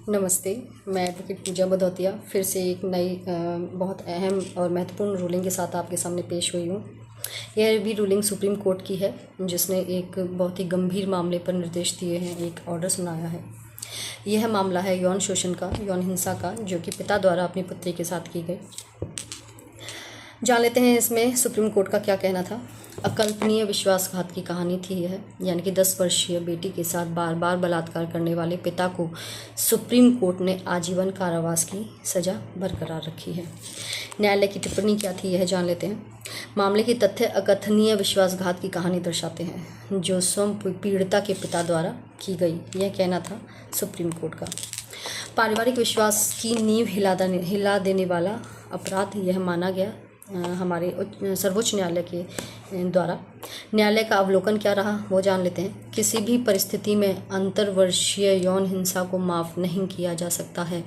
नमस्ते। मैं एडवोकेट पूजा भदौतिया फिर से एक नई बहुत अहम और महत्वपूर्ण रूलिंग के साथ आपके सामने पेश हुई हूँ। यह भी रूलिंग सुप्रीम कोर्ट की है, जिसने एक बहुत ही गंभीर मामले पर निर्देश दिए हैं, एक ऑर्डर सुनाया है। यह मामला है यौन शोषण का, यौन हिंसा का, जो कि पिता द्वारा अपनी पुत्री के साथ की गई। जान लेते हैं इसमें सुप्रीम कोर्ट का क्या कहना था। अकल्पनीय विश्वासघात की कहानी थी यह, यानी कि 10 वर्षीय बेटी के साथ बार बार बलात्कार करने वाले पिता को सुप्रीम कोर्ट ने आजीवन कारावास की सज़ा बरकरार रखी है। न्यायालय की टिप्पणी क्या थी यह जान लेते हैं। मामले की तथ्य अकथनीय विश्वासघात की कहानी दर्शाते हैं, जो स्वयं पीड़िता के पिता द्वारा की गई, यह कहना था सुप्रीम कोर्ट का। पारिवारिक विश्वास की नींव हिला देने वाला अपराध यह माना गया हमारे सर्वोच्च न्यायालय के द्वारा। न्यायालय का अवलोकन क्या रहा वो जान लेते हैं। किसी भी परिस्थिति में अंतर्वर्षीय यौन हिंसा को माफ़ नहीं किया जा सकता है,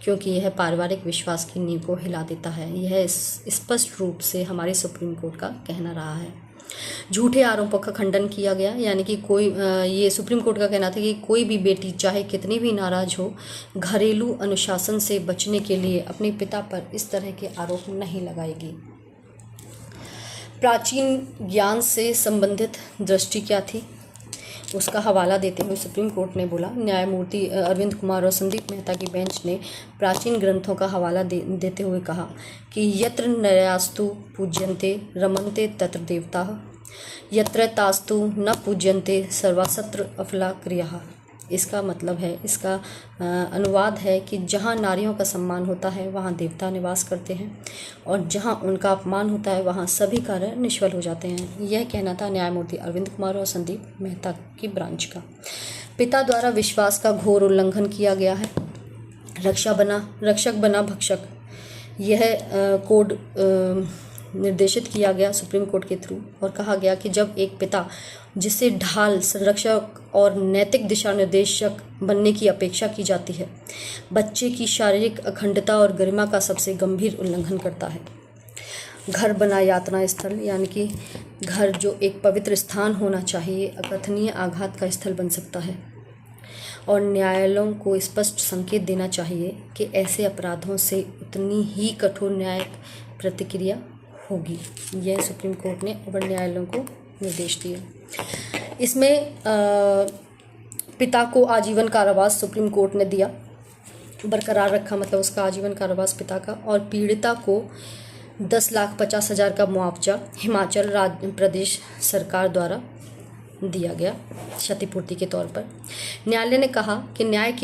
क्योंकि यह पारिवारिक विश्वास की नींव को हिला देता है। यह स्पष्ट रूप से हमारे सुप्रीम कोर्ट का कहना रहा है। झूठे आरोपों का खंडन किया गया, यानी कि ये सुप्रीम कोर्ट का कहना था कि कोई भी बेटी चाहे कितनी भी नाराज़ हो, घरेलू अनुशासन से बचने के लिए अपने पिता पर इस तरह के आरोप नहीं लगाएगी। प्राचीन ज्ञान से संबंधित दृष्टि क्या थी उसका हवाला देते हुए सुप्रीम कोर्ट ने बोला, न्यायमूर्ति अरविंद कुमार और संदीप मेहता की बेंच ने प्राचीन ग्रंथों का हवाला देते हुए कहा कि यत्र नरयास्तु पूज्यन्ते रमन्ते तत्र देवताः, यत्र तास्तु न पूज्यन्ते सर्वासत्र अफला क्रियाः। इसका मतलब है, इसका अनुवाद है कि जहाँ नारियों का सम्मान होता है वहाँ देवता निवास करते हैं, और जहाँ उनका अपमान होता है वहाँ सभी कार्य निष्फल हो जाते हैं। यह कहना था न्यायमूर्ति अरविंद कुमार और संदीप मेहता की ब्रांच का। पिता द्वारा विश्वास का घोर उल्लंघन किया गया है। रक्षक बना भक्षक, यह कोड निर्देशित किया गया सुप्रीम कोर्ट के थ्रू, और कहा गया कि जब एक पिता जिसे ढाल, संरक्षक और नैतिक दिशा निर्देशक बनने की अपेक्षा की जाती है, बच्चे की शारीरिक अखंडता और गरिमा का सबसे गंभीर उल्लंघन करता है। घर बना यातना स्थल, यानी कि घर जो एक पवित्र स्थान होना चाहिए, अकथनीय आघात का स्थल बन सकता है। और न्यायालयों को स्पष्ट संकेत देना चाहिए कि ऐसे अपराधों से उतनी ही कठोर न्यायिक प्रतिक्रिया होगी। यह सुप्रीम कोर्ट ने अवर न्यायालयों को निर्देश दिए। इसमें पिता को आजीवन कारावास सुप्रीम कोर्ट ने दिया, बरकरार रखा, मतलब उसका आजीवन कारावास पिता का, और पीड़िता को 10,50,000 का मुआवजा हिमाचल प्रदेश सरकार द्वारा दिया गया क्षतिपूर्ति के तौर पर। न्यायालय ने कहा कि न्याय की